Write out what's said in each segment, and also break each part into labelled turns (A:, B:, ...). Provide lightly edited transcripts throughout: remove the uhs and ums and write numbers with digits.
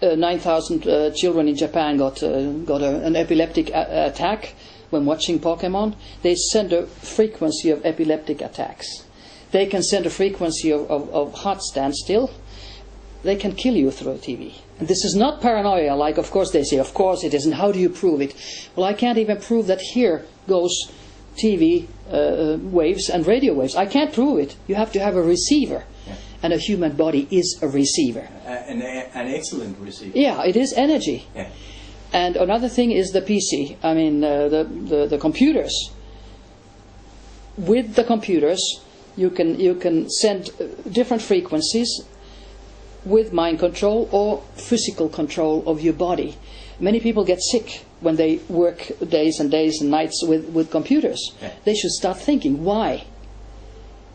A: 9,000 children in Japan got an epileptic attack when watching Pokemon. They send a frequency of epileptic attacks. They can send a frequency of heart standstill. They can kill you through a TV. And this is not paranoia, like of course they say, of course it isn't. How do you prove it? Well, I can't even prove that here goes TV waves and radio waves. I can't prove it. You have to have a receiver. Yeah. And a human body is a receiver.
B: An excellent receiver.
A: Yeah, it is energy.
B: Yeah.
A: And another thing is the PC. I mean, the computers. With the computers, you can send different frequencies with mind control or physical control of your body. Many people get sick when they work days and days and nights with computers.
B: Yeah.
A: They should start thinking, why?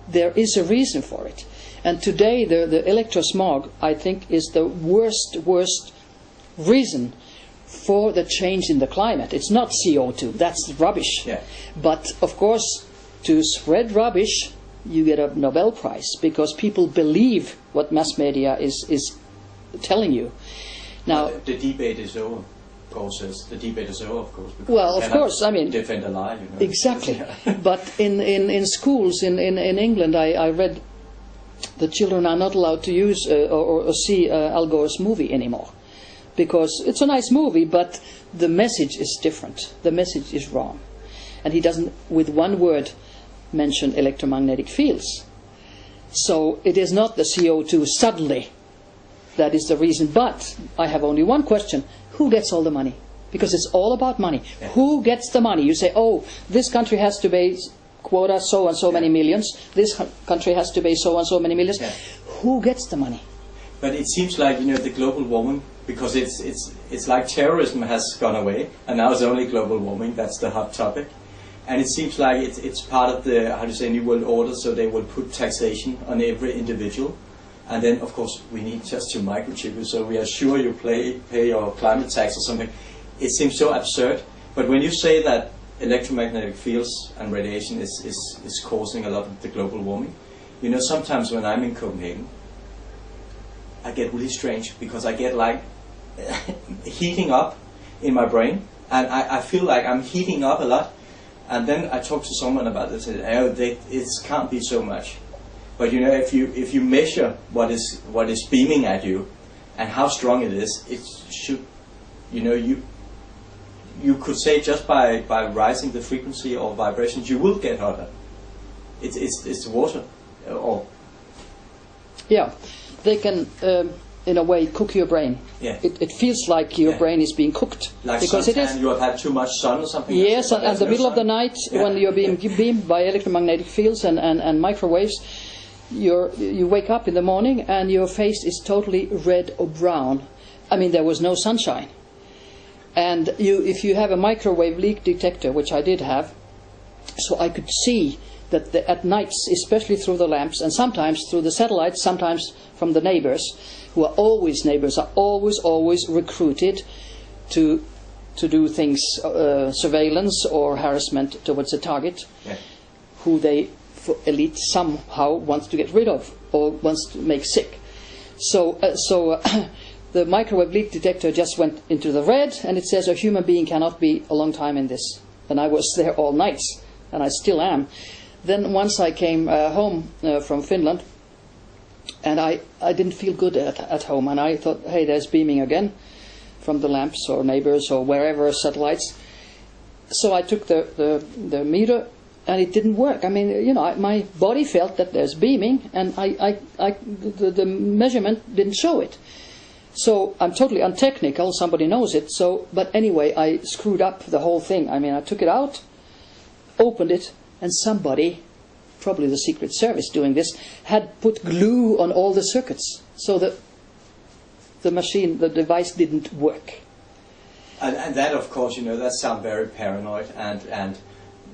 A: There is a reason for it. And today the electrosmog, I think, is the worst reason for the change in the climate. It's not CO2, that's rubbish.
B: Yeah.
A: But of course, to spread rubbish, you get a Nobel Prize, because people believe what mass media is telling you. Now,
B: the debate is over. The debate is over, of course.
A: Well, of course, I mean,
B: defend a lie. You know.
A: Exactly. But in schools in England, I read the children are not allowed to use or see Al Gore's movie anymore, because it's a nice movie, but the message is different. The message is wrong, and he doesn't, with one word, mention electromagnetic fields. So it is not the CO2 suddenly that is the reason. But I have only one question: who gets all the money? Because it's all about money. Yeah. Who gets the money? You say, oh, this country has to pay quota so and so many millions. This country has to pay so and so many millions. Yeah. Who gets the money?
B: But it seems like, you know, the global warming, because it's like terrorism has gone away, and now it's only global warming. That's the hot topic. And it seems like it's part of the, how to say, New World Order, so they will put taxation on every individual. And then, of course, we need just to microchip you, so we are sure you pay your climate tax or something. It seems so absurd. But when you say that electromagnetic fields and radiation is causing a lot of the global warming, you know, sometimes when I'm in Copenhagen, I get really strange, because I get like heating up in my brain, and I feel like I'm heating up a lot. And then I talked to someone about this, and it can't be so much. But you know, if you measure what is beaming at you and how strong it should, you know, you could say just by rising the frequency or vibrations, you will get hotter. It's water, or
A: yeah, they can in a way cook your brain.
B: Yeah.
A: It feels like your brain is being cooked,
B: like
A: because it is.
B: You have had too much sun or something.
A: Yes, at the middle of the night, when you're being beamed by electromagnetic fields and microwaves, you wake up in the morning and your face is totally red or brown. I mean, there was no sunshine. And if you have a microwave leak detector, which I did have, so I could see that at nights, especially through the lamps, and sometimes through the satellites, sometimes from the neighbors, who are always always recruited to do things, surveillance or harassment towards a target, who they, for elite, somehow wants to get rid of or wants to make sick. So the microwave leak detector just went into the red, and it says a human being cannot be a long time in this. And I was there all nights, and I still am. Then once I came home from Finland, and I didn't feel good at home, and I thought, hey, there's beaming again from the lamps or neighbors or wherever, satellites. So I took the meter, and it didn't work. I mean, you know, my body felt that there's beaming, and the measurement didn't show it. So I'm totally untechnical, somebody knows it. But anyway, I screwed up the whole thing. I mean, I took it out, opened it, and somebody, probably the Secret Service doing this, had put glue on all the circuits, so that the device didn't work.
B: And that, of course, you know, that sounds very paranoid, and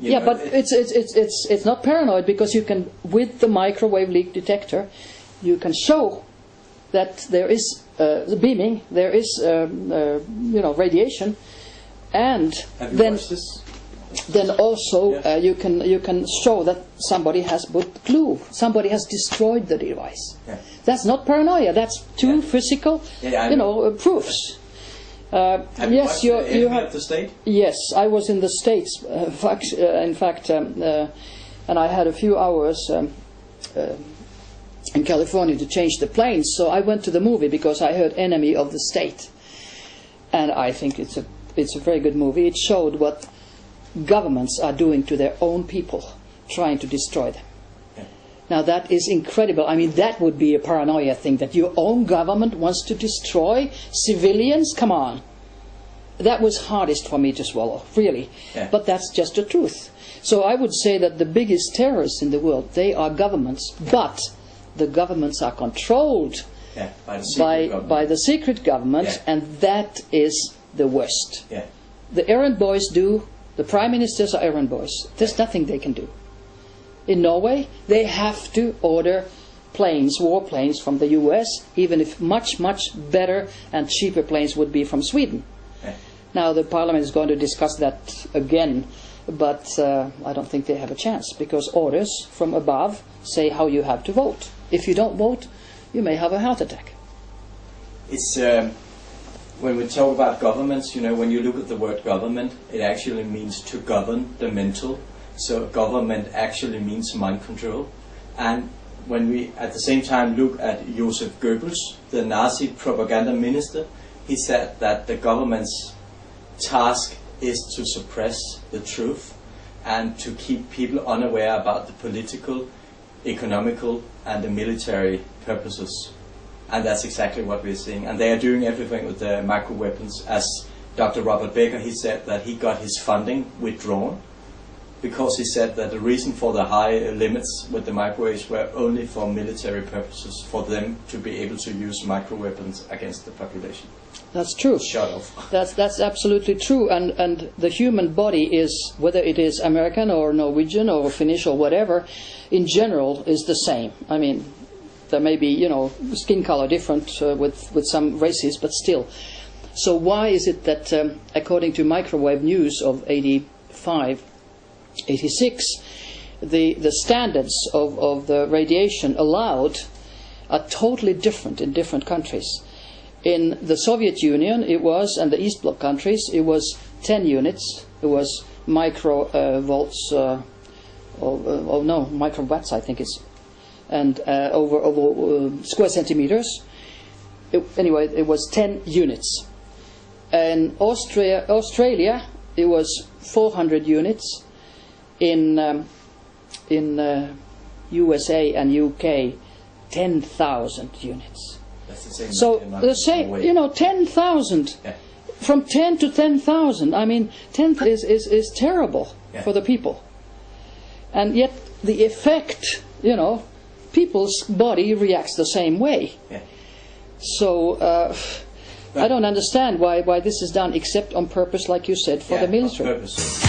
B: you
A: yeah,
B: know,
A: but it's not paranoid, because you can, with the microwave leak detector, you can show that there is beaming, there is you know, radiation, and
B: have you
A: then
B: watched this?
A: then also you can show that somebody has put glue, somebody has destroyed the device.
B: Yeah.
A: That's not paranoia. That's two physical, proofs. Yes, you have
B: the state.
A: Yes, I was in the States. In fact, and I had a few hours in California to change the planes. So I went to the movie because I heard "Enemy of the State," and I think it's a very good movie. It showed what governments are doing to their own people, trying to destroy them. Yeah. Now that is incredible. I mean, that would be a paranoia thing, that your own government wants to destroy civilians. Come on. That was hardest for me to swallow, really. Yeah. But that's just the truth. So I would say that the biggest terrorists in the world, they are governments, but the governments are controlled by the secret government, and that is the worst. Yeah. The errand boys the prime ministers are errand boys. There's nothing they can do. In Norway, they have to order planes, warplanes from the US, even if much, much better and cheaper planes would be from Sweden. Yeah. Now the parliament is going to discuss that again, but I don't think they have a chance, because orders from above say how you have to vote. If you don't vote, you may have a heart attack.
B: It's when we talk about governments, when you look at the word government, it actually means to govern the mental. So government actually means mind control. And when we at the same time look at Joseph Goebbels, the Nazi propaganda minister, he said that the government's task is to suppress the truth and to keep people unaware about the political, economical and the military purposes. And that's exactly what we're seeing. And they are doing everything with the microweapons. As Dr. Robert Becker, he said that he got his funding withdrawn because he said that the reason for the high limits with the microwaves were only for military purposes, for them to be able to use microweapons against the population.
A: That's true.
B: Shut off.
A: That's absolutely true. And the human body is, whether it is American or Norwegian or Finnish or whatever, in general is the same. I mean, there may be, skin color different with some races, but still. So why is it that, according to microwave news of 85, 86, the standards of the radiation allowed are totally different in different countries? In the Soviet Union, it was, and the East Bloc countries, it was 10 units. It was microvolts, microwatts, I think it's, and over square centimeters. Anyway, it was 10 units. In Australia, it was 400 units. In USA and UK, 10,000 units.
B: That's the same.
A: So the same, 10,000. Yeah. From 10 to 10,000. I mean, 10 is terrible for the people. And yet the effect, people's body reacts the same way. Yeah. So I don't understand why this is done, except on purpose, like you said, for the military.
B: On purpose.